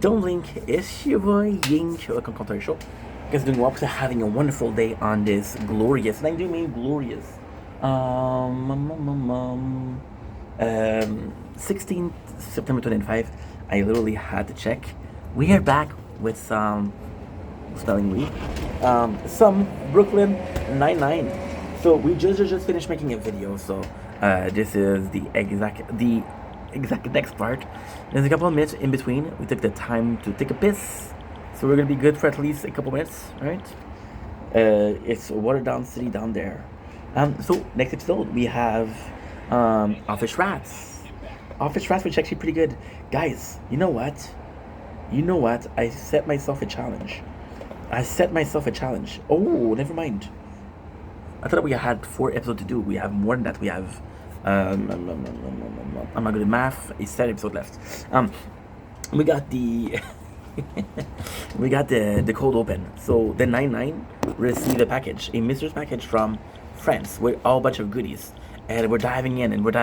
don't blink, it's your boy Yink. Welcome to our show. You guys are doing well, because having a wonderful day on this glorious, and I do mean glorious, um, um, um, um, 16th September 25. I literally had to check. We are back with some spelling bee, some Brooklyn Nine-Nine. So we just finished making a video. So this is the exact next part. There's a couple of minutes in between. We took the time to take a piss, so we're gonna be good for at least a couple minutes, right? It's watered down city down there. So next episode we have Office Rats. Office Rats, which is actually pretty good, guys. You know what? I set myself a challenge. Oh, never mind. I thought we had 4 episodes to do. We have more than that. We have I'm not good at math. It's 7 episodes left. We got the we got the cold open. So the 9-9 received a package, a mystery package from France with all bunch of goodies. And we're diving in. But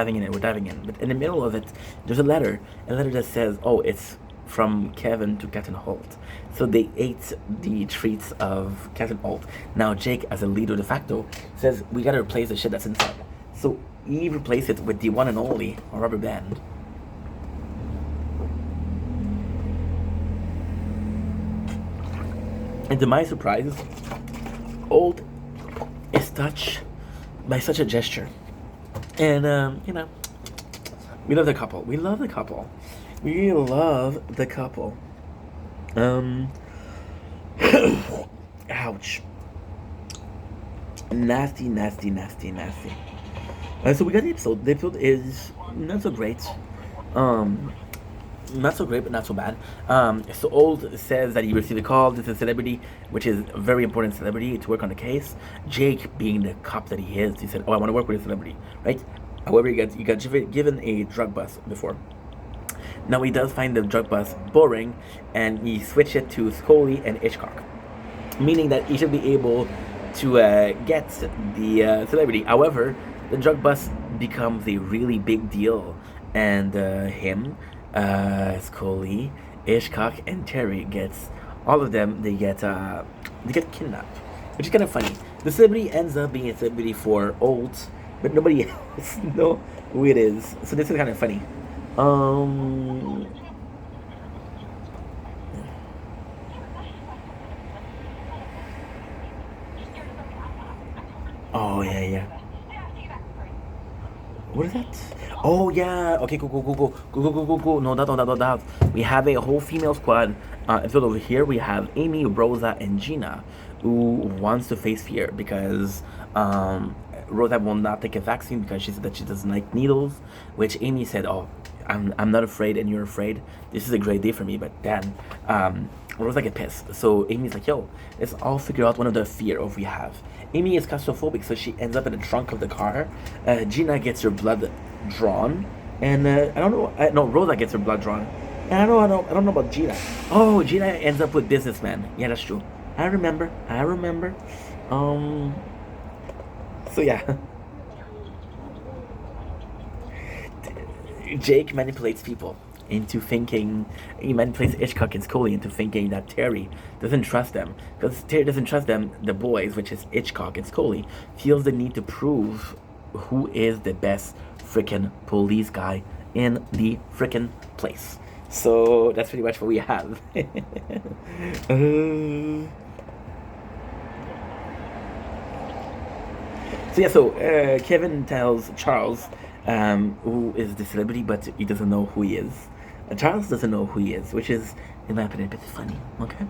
in the middle of it, there's a letter that says, "Oh, it's from Kevin to Captain Holt." So they ate the treats of Captain Holt. Now Jake, as a leader de facto, says we gotta replace the shit that's inside. So he replaced it with the one and only rubber band. And to my surprise, Holt is touched by such a gesture. And we love the couple. Ouch. Nasty. So we got the episode. The episode is not so great. Not so great, but not so bad. So Old says that he received a call. This is a celebrity, which is a very important celebrity, to work on the case. Jake, being the cop that he is, he said, "Oh, I want to work with a celebrity," right? However, he got given a drug bust before. Now he does find the drug bust boring, and he switched it to Scully and Hitchcock, meaning that he should be able to get the celebrity. However, the drug bust becomes a really big deal, and Scully, Hitchcock, and Terry gets all of them. They get kidnapped, which is kind of funny. The celebrity ends up being a celebrity for Old, but nobody else know who it is. So this is kind of funny. Oh yeah. What is that? Oh yeah. Okay, go. No doubt. We have a whole female squad. Episode over here. We have Amy, Rosa, and Gina, who wants to face fear because Rosa will not take a vaccine because she said that she doesn't like needles. Which Amy said, "Oh, I'm not afraid, and you're afraid. This is a great day for me." But then Rosa get pissed. So Amy's like, "Yo, let's all figure out one of the fear of we have." Amy is claustrophobic, so she ends up in the trunk of the car. Gina gets her blood drawn, and I don't know. No, Rosa gets her blood drawn. And I don't know about Gina. Oh, Gina ends up with businessman. Yeah, that's true. I remember. So yeah. Jake manipulates people into thinking. He manipulates Hitchcock and Scully into thinking that Terry doesn't trust them, because Terry doesn't trust them. The boys, which is Hitchcock and Scully, feels the need to prove who is the best freaking police guy in the freaking place. So that's pretty much what we have. So Kevin tells Charles, who is the celebrity, but he doesn't know who he is. Charles doesn't know who he is, which is, in my opinion, a bit funny. Okay,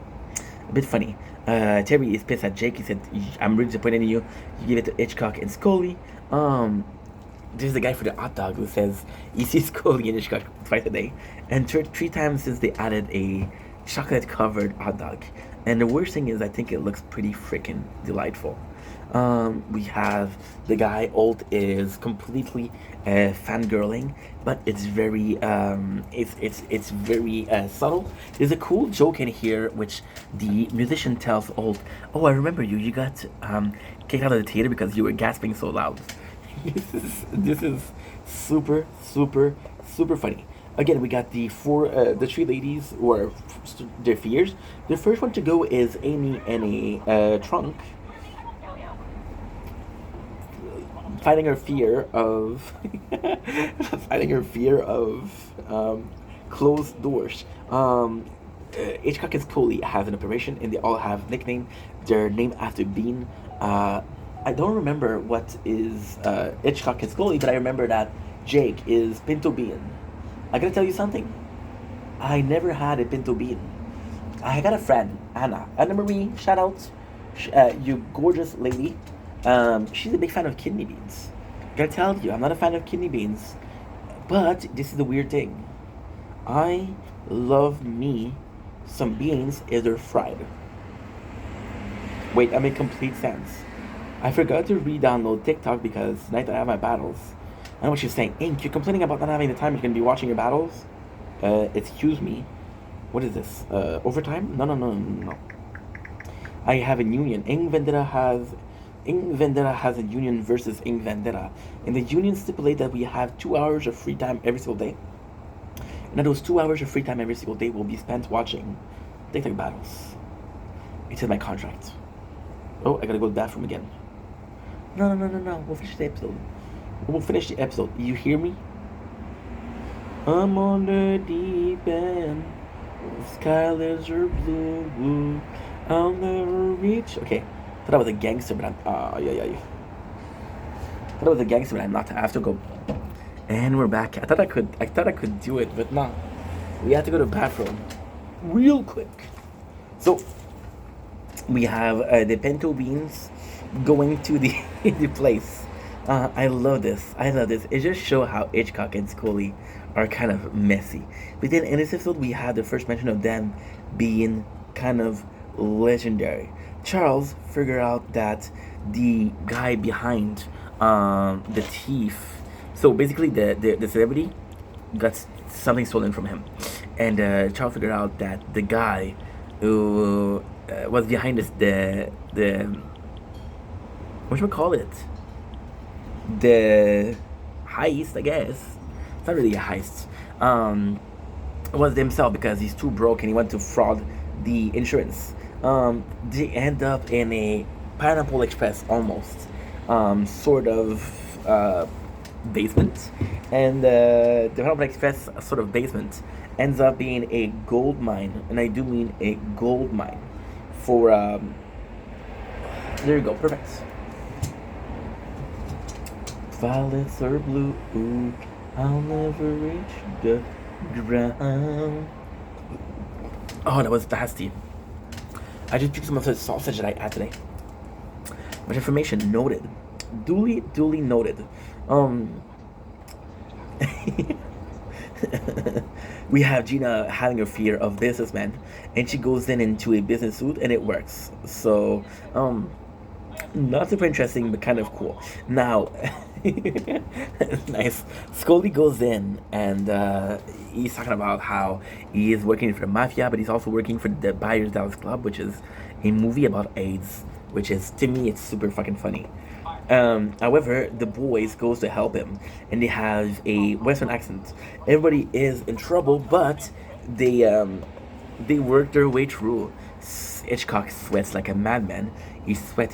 a bit funny. Terry is pissed at Jake. He said, "I'm really disappointed in you. You give it to Hitchcock and Scully." This is the guy for the hot dog who says he sees Scully and Hitchcock twice a day, and 3 times since they added a chocolate-covered hot dog. And the worst thing is, I think it looks pretty freaking delightful. We have the guy Holt is completely fangirling, but it's very it's very subtle. There's a cool joke in here which the musician tells Holt, "Oh, I remember you. You got kicked out of the theater because you were gasping so loud." This is super funny. Again, we got the three ladies who are their fears. The first one to go is Amy and a trunk, fighting her fear of fighting her fear of closed doors. Hitchcock and Scully have an operation, and they all have nickname. They're named after Bean. I don't remember what is Hitchcock and Scully, but I remember that Jake is Pinto Bean. I gotta tell you something. I never had a Pinto Bean. I got a friend, Anna Marie. Shout out, you gorgeous lady. She's a big fan of kidney beans. I gotta tell you, I'm not a fan of kidney beans, but this is the weird thing. I love me some beans if they're fried. Wait, that made complete sense. I forgot to re-download TikTok because tonight I have my battles. I know what you're saying. Ink, you're complaining about not having the time you're gonna be watching your battles? Excuse me. What is this? Overtime? No, no, no, no, no. I have a union. Ink Vendetta has a union versus Ink Vendetta. And the union stipulate that we have 2 hours of free time every single day. And those 2 hours of free time every single day will be spent watching TikTok battles. It's in my contract. Oh, I gotta go to the bathroom again. No, no, no, no, no. We'll finish the episode. We'll finish the episode. You hear me? I'm on the deep end. Skylands are blue. I'll never reach. Okay. Thought I was a gangster, but I'm. Yeah. Thought I was a gangster, but I'm not. I have to go. And we're back. I thought I could do it, but no. We have to go to the bathroom real quick. So we have the pinto beans going to the the place. I love this. It just shows how Hitchcock and Scully are kind of messy. But then in this episode, we had the first mention of them being kind of legendary. Charles figured out that the guy behind the thief, so basically the celebrity got something stolen from him, and Charles figured out that the guy who was behind this the what should we call it, the heist, I guess. It's not really a heist. Was himself because he's too broke and he went to fraud the insurance. They end up in a Pineapple Express almost, sort of basement, and the Pineapple Express sort of basement ends up being a gold mine, and I do mean a gold mine. For there you go, perfect. Violets are blue, I'll never reach the ground. Oh, that was nasty. I just picked some of the sausage that I had today. Much information noted. Duly noted. We have Gina having a fear of businessmen, and she goes into a business suit, and it works. So, not super interesting, but kind of cool. Now, nice. Scully goes in, and he's talking about how he is working for the mafia, but he's also working for the Buyers Dallas Club, which is a movie about AIDS, which is, to me, it's super fucking funny. However, the boys goes to help him, and they have a Western accent. Everybody is in trouble, but they work their way through. Hitchcock sweats like a madman. He sweat.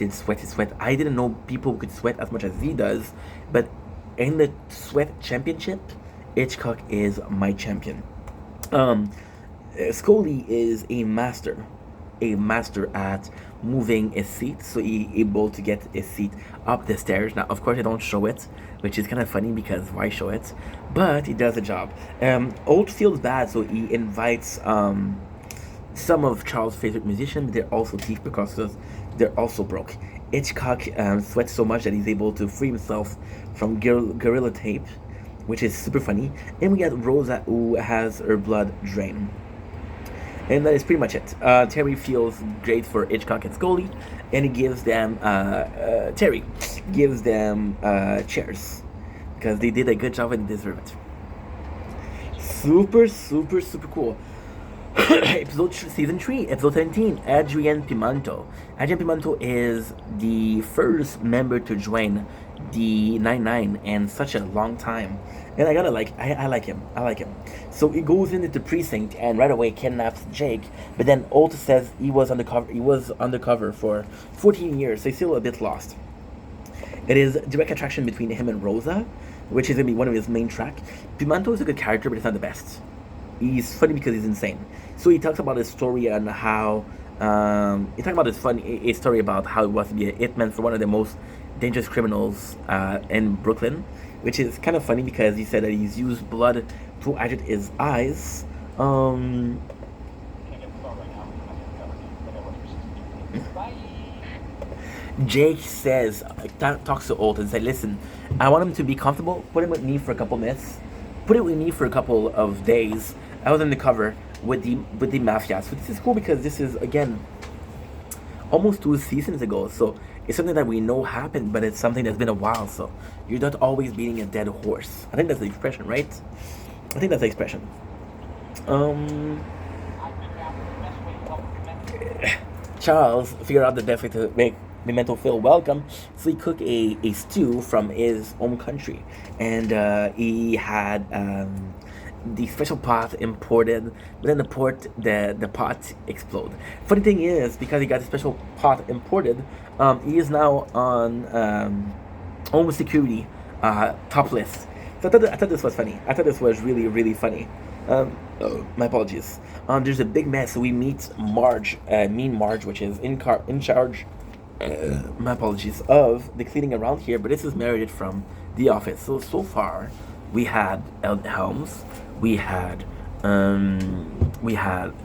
I didn't know people could sweat as much as he does, but in the sweat championship, Hitchcock is my champion. Scully is a master at moving a seat, so he able to get a seat up the stairs. Now, of course, I don't show it, which is kind of funny because why show it? But he does the job. Old feels bad, so he invites some of Charles' favorite musicians, but they're also thief because they're also broke. Hitchcock sweats so much that he's able to free himself from gorilla tape, which is super funny. And we got Rosa, who has her blood drained. And that is pretty much it. Terry feels great for Hitchcock and Scully, and he gives them, Terry gives them chairs because they did a good job and they deserve it. Super cool. Season 3, episode 17, Adrian Pimento. Adrian Pimento is the first member to join the 9-9 and such a long time. And I like him. I like him. So he goes into the precinct and right away kidnaps Jake. But then Holt says he was undercover. He was undercover for 14 years. So he's still a bit lost. It is direct attraction between him and Rosa, which is gonna be one of his main track. Pimento is a good character, but it's not the best. He's funny because he's insane. So he talks about his story and how he talks about his funny a story about how it was to be a hitman for one of the most dangerous criminals in Brooklyn, which is kind of funny because he said that he's used blood to hydrate his eyes. Jake says, talks to Holt and said, listen, I want him to be comfortable. Put him with me for a couple minutes. Put it with me for a couple of days. I was undercover with the mafia. So this is cool because this is, again, almost 2 seasons ago. So it's something that we know happened, but it's something that's been a while. So you're not always beating a dead horse. I think that's the expression, right? I think that's the expression. Charles figured out the best way to make Memento feel welcome, so he cooked a stew from his home country, and he had the special pot imported, but then the pot exploded. Funny thing is, because he got the special pot imported, he is now on home security top list. So I thought this was funny. I thought this was really, really funny. My apologies. There's a big mess. So we meet Marge, Mean Marge, which is in charge. My apologies of the cleaning around here, but this is Meredith from The Office. So far, we had Helms, we had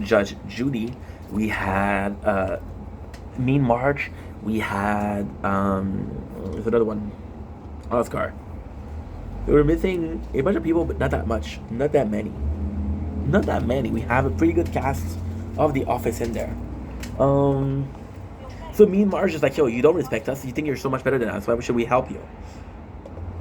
Judge Judy, we had Mean Marge, we had there's another one, Oscar. We were missing a bunch of people, but not that much, not that many. We have a pretty good cast of The Office in there. So Mean Marge is like, yo, you don't respect us. You think you're so much better than us. Why should we help you?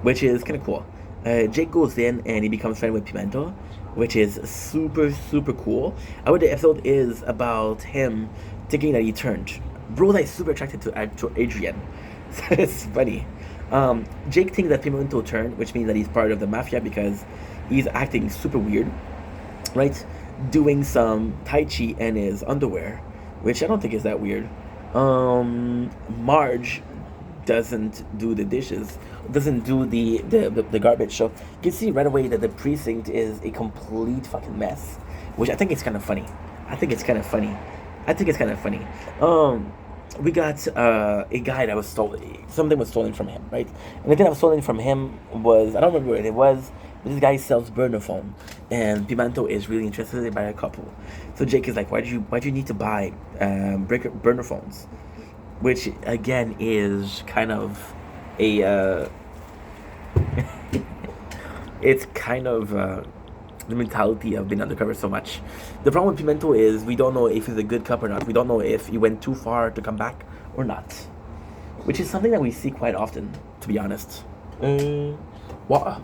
Which is kind of cool. Jake goes in and he becomes friends with Pimento, which is super, super cool. The episode is about him thinking that he turned. Rosa is super attracted to Adrian. So it's funny. Jake thinks that Pimento turned, which means that he's part of the mafia because he's acting super weird, right? Doing some Tai Chi in his underwear, which I don't think is that weird. Marge doesn't do the dishes, doesn't do the garbage. So you can see right away that the precinct is a complete fucking mess, which I think is kind of funny. We got a guy that was stolen. Something was stolen from him, right? And the thing that was stolen from him was, I don't remember what it was, but this guy sells burner phone, and Pimento is really interested by a couple. So Jake is like, why do you need to buy burner phones? Which again is kind of a it's kind of the mentality of being undercover so much. The problem with Pimento is we don't know if he's a good cop or not. We don't know if he went too far to come back or not, which is something that we see quite often, to be honest. Water.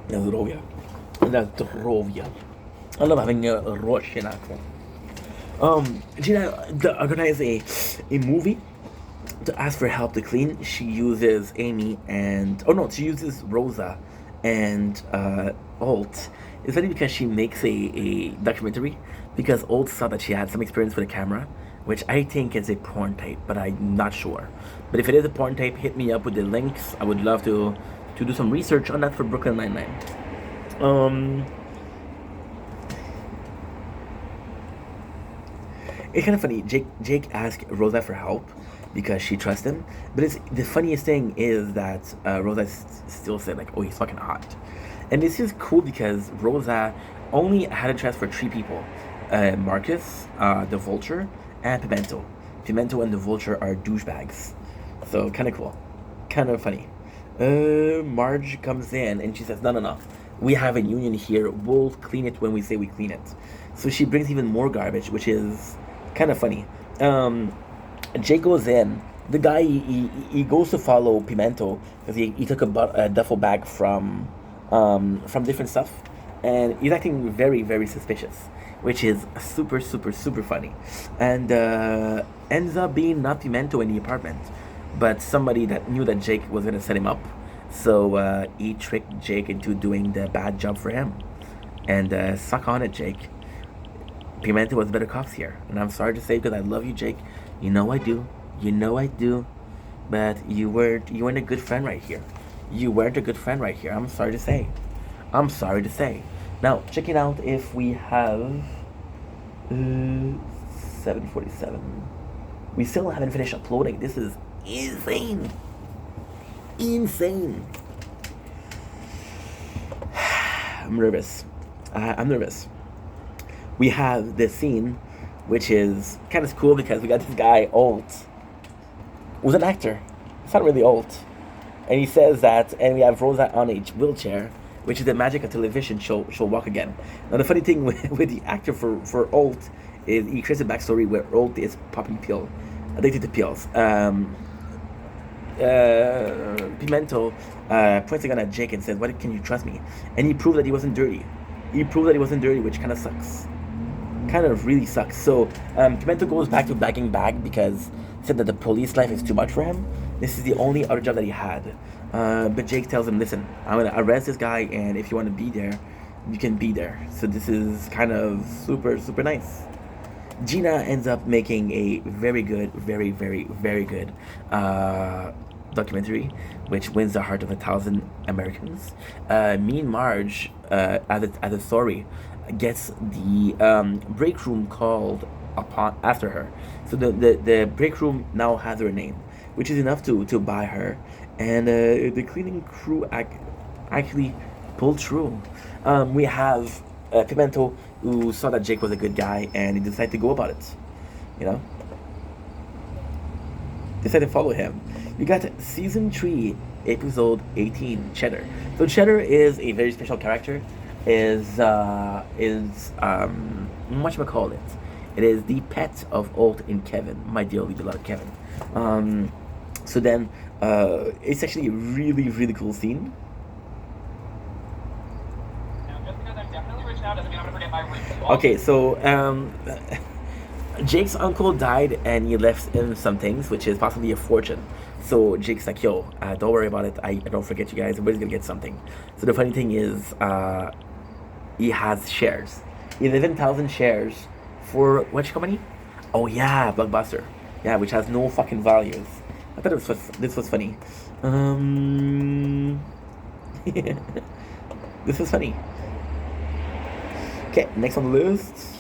Zdrowia. I love having a Russian accent. Gina organized a movie to ask for help to clean. She uses Amy and she uses Rosa and Holt. It's funny because she makes a documentary because Holt saw that she had some experience with a camera, which I think is a porn tape, but I'm not sure. But if it is a porn tape, hit me up with the links. I would love to do some research on that for Brooklyn Nine-Nine. It's kind of funny. Jake asked Rosa for help because she trusts him. But the funniest thing is that Rosa still said like, "Oh, he's fucking hot," and this is cool because Rosa only had a chance for 3 people: Marcus, the Vulture, and Pimento. Pimento and the Vulture are douchebags, so kind of cool, kind of funny. Marge comes in and she says, "No. We have a union here. We'll clean it when we say we clean it." So she brings even more garbage, which is kind of funny. Jake goes in. The guy he goes to follow Pimento because he took a duffel bag from different stuff, and he's acting very, very suspicious. which is super, super, super funny, and ends up being not Pimento in the apartment, but somebody that knew that Jake was gonna set him up, so he tricked Jake into doing the bad job for him, and suck on it, Jake. Pimento was better cops here, and I'm sorry to say because I love you, Jake. You know I do. You know I do. But you weren't a good friend right here. You weren't a good friend right here. I'm sorry to say. I'm sorry to say. Now checking out if we have 7:47. We still haven't finished uploading. This is insane. Insane. I'm nervous. I'm nervous. We have this scene, which is kind of cool because we got this guy, Alt, who's an actor. It's not really Alt. And he says that, and we have Rosa on a wheelchair, which is the magic of television, she'll walk again. Now, the funny thing with the actor for Alt is he creates a backstory where Alt is popping pill, addicted to pills. Pimento points a gun at Jake and says, "Why can you trust me?" And he proved that he wasn't dirty. He proved that he wasn't dirty, which kind of sucks. Kind of really sucks. So Pimento goes back to bagging bag because he said that the police life is too much for him. This is the only other job that he had. But Jake tells him, "Listen, I'm gonna arrest this guy, and if you want to be there, you can be there." So this is kind of super, super nice. Gina ends up making a very good, very, very, very good documentary, which wins the heart of 1,000 Americans. Mean Marge, as a story, gets the break room called upon after her. So the break room now has her name, which is enough to buy her. And the cleaning crew actually pulled through. We have Pimento, who saw that Jake was a good guy, and he decided to go about it. You know, decided to follow him. You got season 3, episode 18, Cheddar. So Cheddar is a very special character. Whatchamacallit? It is the pet of Alt and Kevin, my dearly beloved Kevin. So then, it's actually a really, really cool scene. Okay, so Jake's uncle died and he left him some things, which is possibly a fortune. So Jake's like, "Yo, don't worry about it. I don't forget you guys. Everybody's gonna get something." So the funny thing is, he has shares. 11,000 shares for which company? Oh yeah, Blockbuster. Yeah, which has no fucking values. I thought this was funny. This was funny. Okay, next on the list.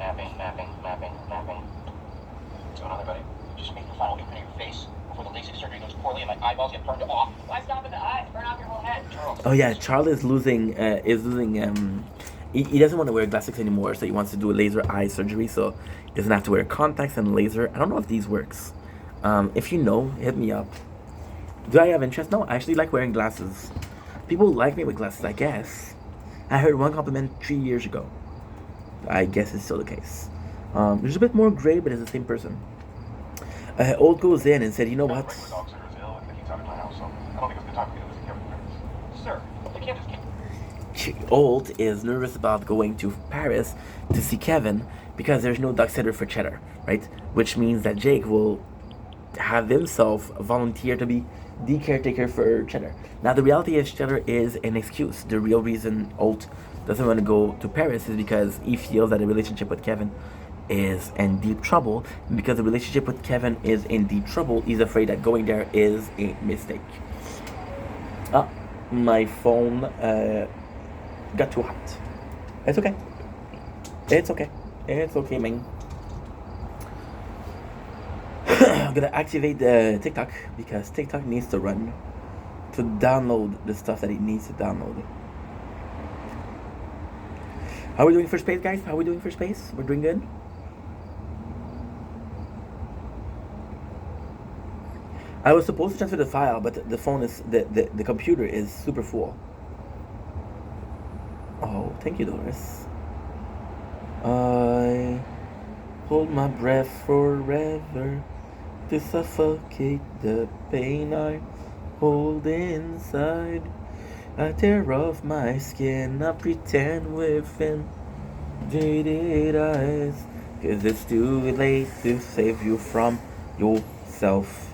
Mapping. What's going on there, buddy? Just make the final imprint of your face before the LASIK surgery goes poorly and my eyeballs get burned off. Why stop at the eye? Burn off your whole head. Charles. Oh yeah, Charles is losing. He doesn't want to wear glasses anymore, so he wants to do a laser eye surgery. So he doesn't have to wear contacts and laser. I don't know if these works. If you know, hit me up. Do I have interest? No, I actually like wearing glasses. People like me with glasses, I guess. I heard one compliment 3 years ago. I guess it's still the case. There's a bit more gray, but it's the same person. Old goes in and said, "You know what? Sir, you can't just... Old is nervous about going to Paris to see Kevin because there's no dog sitter for Cheddar, right? Which means that Jake will have himself volunteer to be the caretaker for Cheddar. Now the reality is Cheddar is an excuse. The real reason Alt doesn't want to go to Paris is because he feels that the relationship with Kevin is in deep trouble. And because the relationship with Kevin is in deep trouble, he's afraid that going there is a mistake. My phone got too hot. It's okay. It's okay. It's okay, man. I'm gonna activate the TikTok because TikTok needs to run to download the stuff that it needs to download. How are we doing for space, guys? How are we doing for space? We're doing good? I was supposed to transfer the file, but the phone is the computer is super full. Oh, thank you, Doris. I hold my breath forever to suffocate the pain I hold inside. I tear off my skin, I pretend within jaded eyes. Cause it's too late to save you from yourself.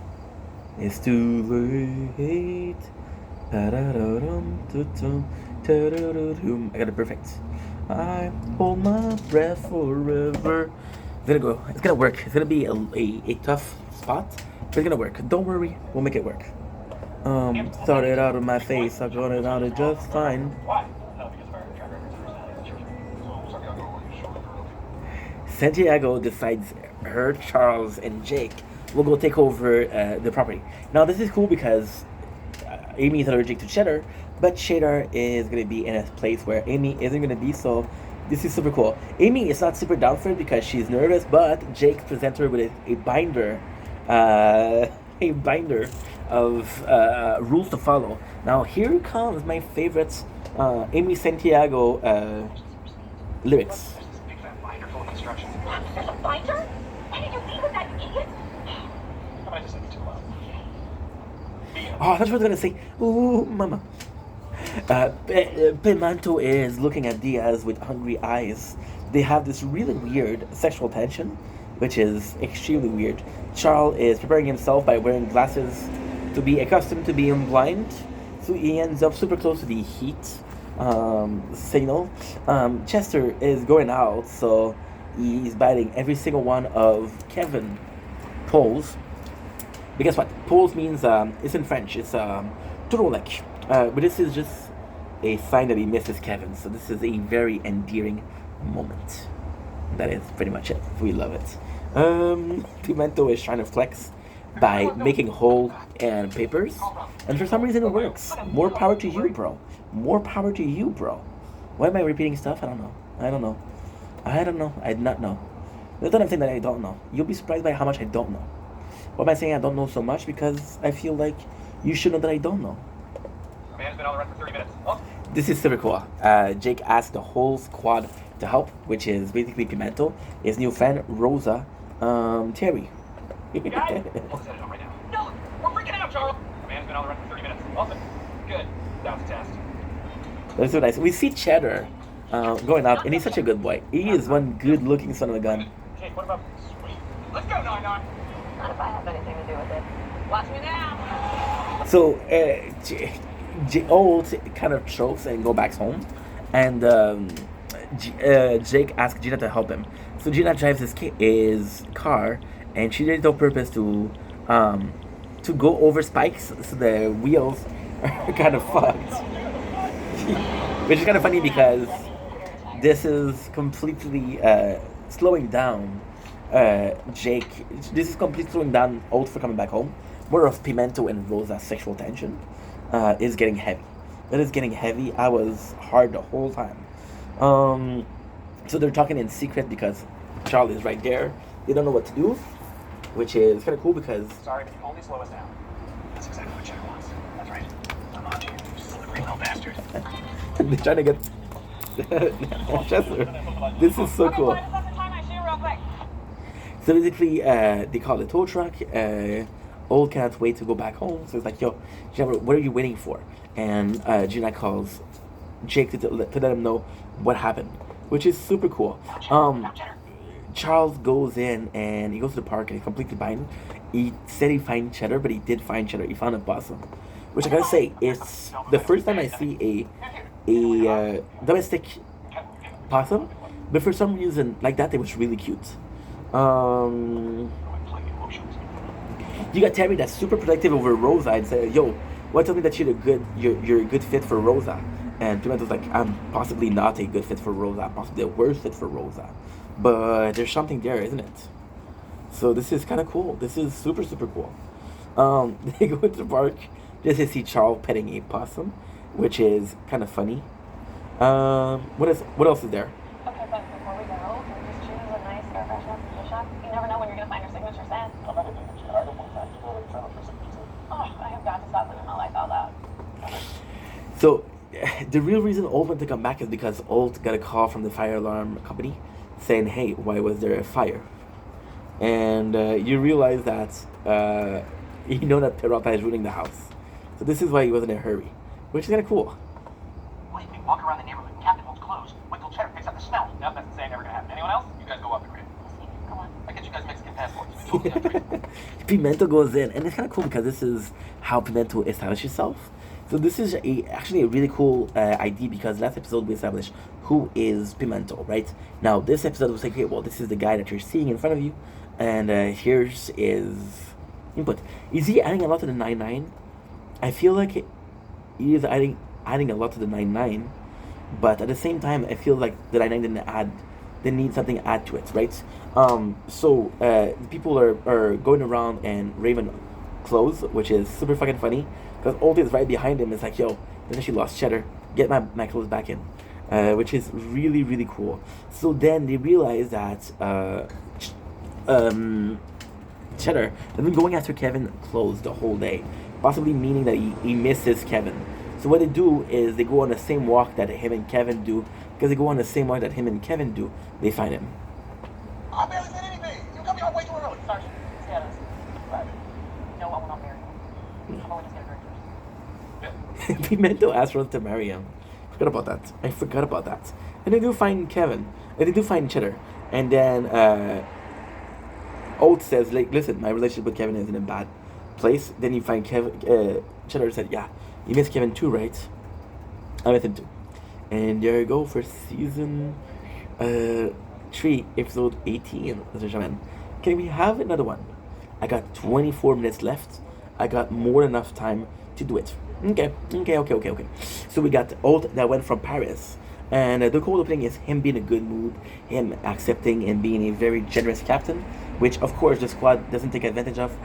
It's too late. Da-da-da-dum, da-da-da-dum. I got it perfect. I hold my breath forever. It's gonna work. It's gonna be a tough spot, but it's gonna work. Don't worry, we'll make it work. Started out of my face, I got it out of just fine. Why? No, because of our track records and personality. So, Santiago, are you sure you're okay? Santiago decides her, Charles, and Jake will go take over the property. Now, this is cool because Amy is allergic to cheddar, but cheddar is going to be in a place where Amy isn't going to be, so this is super cool. Amy is not super down for it because she's nervous, but Jake presents her with a binder, a binder of rules to follow. Now, here comes my favorite Amy Santiago lyrics. There's this big fat binder full of instructions. There's a binder? Why didn't you leave with that, you idiot? How about I just send you to the lab? Oh, that's what I was gonna say. Ooh, mama. Pimento is looking at Diaz with hungry eyes. They have this really weird sexual tension, which is extremely weird. Charles is preparing himself by wearing glasses to be accustomed to being blind, so he ends up super close to the heat signal. Chester is going out, so he's biting every single one of Kevin Poles. But guess what? Poles means, it's in French, it's Turolek. But this is just a sign that he misses Kevin, so this is a very endearing moment. That is pretty much it. We love it. Pimento is trying to flex by making hole and papers, and for some reason it works. More power to you, bro. More power to you, bro. Why am I repeating stuff? I don't know. I did not know. There's not anything that I don't know. You'll be surprised by how much I don't know. Why am I saying I don't know so much? Because I feel like you should know that I don't know. Man's been on the run for 30 minutes. Oh. This is super cool. Jake asked the whole squad to help, which is basically Pimento, his new friend, Rosa, Terry. Guys, we'll set it up right now. No, we're freaking out, Charles. Man's been on the run for 30 minutes. Awesome. Good. That was a test. That's so nice. We see Cheddar going up, and he's such a good boy. He is one good-looking son of a gun. Okay, what about sweet? Let's go, 9-9. Not if I have anything to do with it. Watch me now. So, Old kind of chokes and go back home, and Jake asks Gina to help him. So Gina drives his car, and she did it on purpose to go over spikes, so the wheels are kind of fucked. Which is kind of funny because this is completely slowing down Jake. This is completely slowing down Old for coming back home. More of Pimento and Rosa's sexual tension is getting heavy. It is getting heavy. I was hard the whole time. So they're talking in secret because Charlie is right there. They don't know what to do, which is kind of cool because... Sorry, but you only slow us down. That's exactly what Cheddar wants. That's right. I'm on to you, you slippery little bastard. They're trying to get Chester. This is so cool. So basically, they call the tow truck. Old can't wait to go back home. So it's like, yo, Gina, what are you waiting for? And Gina calls Jake to let him know what happened, which is super cool. Charles goes in and he goes to the park and he's completely blind. He said he found Cheddar, but he did find Cheddar. He found a possum, which I gotta say, it's the first time I see a domestic possum, but for some reason like that, it was really cute. You got Terry that's super protective over Rosa and say, yo, why tell me that you're a good fit for Rosa? And Pimento's like, I'm possibly not a good fit for Rosa, I'm possibly a worse fit for Rosa. But there's something there, isn't it? So this is kind of cool. This is super, super cool. They go to the park just to see Charles petting a possum, which is kind of funny. What else is there? Okay, but before we go, can we just choose a nice air freshener from the shop? You never know when you're going to find your signature scent. I'm not admitting it. I don't want that to go in front of your signature. Oh, I have got to stop living my life out loud. So, the real reason Old went to come back is because Old got a call from the fire alarm company saying, hey, why was there a fire? And you realize that you know that Peralta is ruining the house. So this is why he was in a hurry, which is kind of cool. Well, you can walk around the neighborhood and Captain holds clothes. Wait till Cheddar picks up the smell. Nope, that's insane. Never gonna happen. Anyone else? You guys go up the grid. Go on. I get you guys Mexican passports. We totally agree. Pimento goes in, and it's kind of cool because this is how Pimento establishes itself. So this is actually a really cool idea because last episode we established who is Pimento, right? Now this episode was like, okay, well, this is the guy that you're seeing in front of you, and here's his input. Is he adding a lot to the 9-9? I feel like he is adding a lot to the 9-9, but at the same time, I feel like the 9-9 didn't add. They need something to add to it, right? So people are going around and Raven clothes, which is super fucking funny because Old is right behind him. It's like, yo, then she lost Cheddar. Get my clothes back in, which is really really cool. So then they realize that Cheddar has been going after Kevin clothes the whole day, possibly meaning that he misses Kevin. So what they do is they go on the same walk that him and Kevin do. Because they go on the same walk that him and Kevin do, they find him. I barely said anything. You got me on way too early. Sergeant, stay out of this. Right. No, I will not marry you. I've always got a very Pimento asks Rose to marry him. I forgot about that. And they do find Kevin. And they do find Cheddar. And then Old says, like, listen, my relationship with Kevin is in a bad place. Then you find Cheddar said, yeah, you miss Kevin too, right? I miss him too. And there you go for season 3, episode 18, ladies and gentlemen. Can we have another one? I got 24 minutes left. I got more than enough time to do it. Okay. So we got Old that went from Paris. And the cold opening is him being in a good mood, him accepting and being a very generous captain, which of course the squad doesn't take advantage of.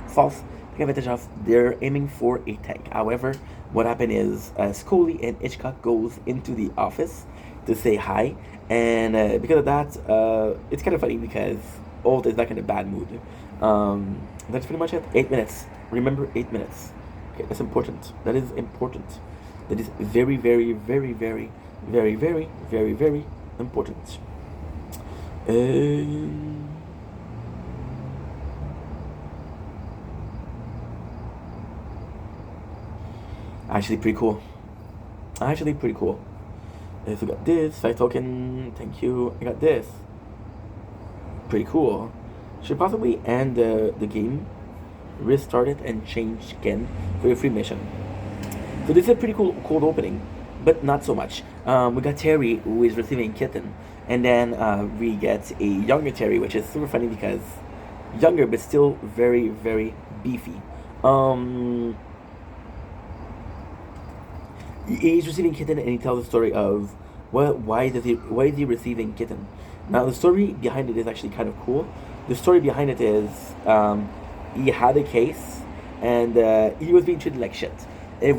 They're aiming for a tank. However, what happened is Scully and Hitchcock goes into the office to say hi, and because of that, it's kind of funny because Old is like in a bad mood. That's pretty much it. 8 minutes. Remember, 8 minutes. Okay, that's important. That is important. That is very, very, very, very, very, very, very, very important. Actually pretty cool. So I got this, fact token, thank you. I got this. Pretty cool. Should possibly end the game, restart it, and change again for a free mission. So this is a pretty cool cold opening, but not so much. We got Terry, who is receiving Kitten, and then we get a younger Terry, which is super funny because younger but still very, very beefy. He's receiving Kitten, and he tells the story of why is he receiving Kitten. Now the story behind it is actually kind of cool. The story behind it is he had a case and he was being treated like shit.